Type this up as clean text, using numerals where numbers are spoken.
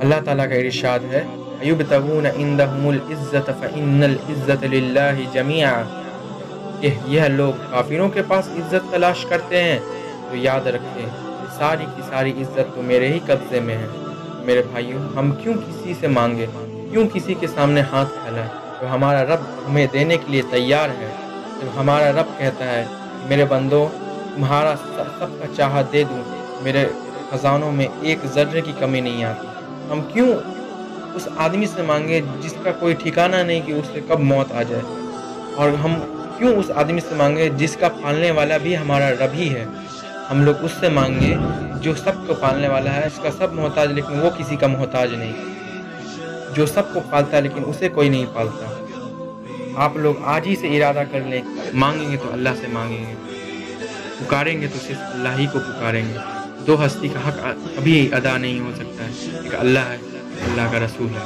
اللہ تعالیٰ کا ارشاد ہے یبتغون عندہم العزت فإن العزت للہ جمیعا، کہ یہ لوگ کافروں کے پاس عزت تلاش کرتے ہیں تو یاد رکھیں ساری کی ساری عزت تو میرے ہی قبضے میں ہے۔ میرے بھائیوں، ہم کیوں کسی سے مانگے، کیوں کسی کے سامنے ہاتھ پھیلائیں؟ تو ہمارا رب ہمیں دینے کے لیے تیار ہے۔ جب ہمارا رب کہتا ہے میرے بندو تمہارا سب کا چاہا دے دوں، میرے خزانوں میں ایک ذرے کی کمی نہیں آتی، ہم کیوں اس آدمی سے مانگے جس کا کوئی ٹھکانہ نہیں کہ اسے کب موت آ جائے؟ اور ہم کیوں اس آدمی سے مانگے جس کا پالنے والا بھی ہمارا رب ہی ہے؟ ہم لوگ اس سے مانگے جو سب کو پالنے والا ہے، اس کا سب محتاج لیکن وہ کسی کا محتاج نہیں، جو سب کو پالتا ہے لیکن اسے کوئی نہیں پالتا۔ آپ لوگ آج ہی سے ارادہ کر لیں، مانگیں گے تو اللہ سے مانگیں گے، پکاریں گے تو صرف اللہ ہی کو پکاریں گے۔ دو ہستی کا حق کبھی ادا نہیں ہو سکتا ہے، ایک اللہ ہے، اللہ کا رسول ہے۔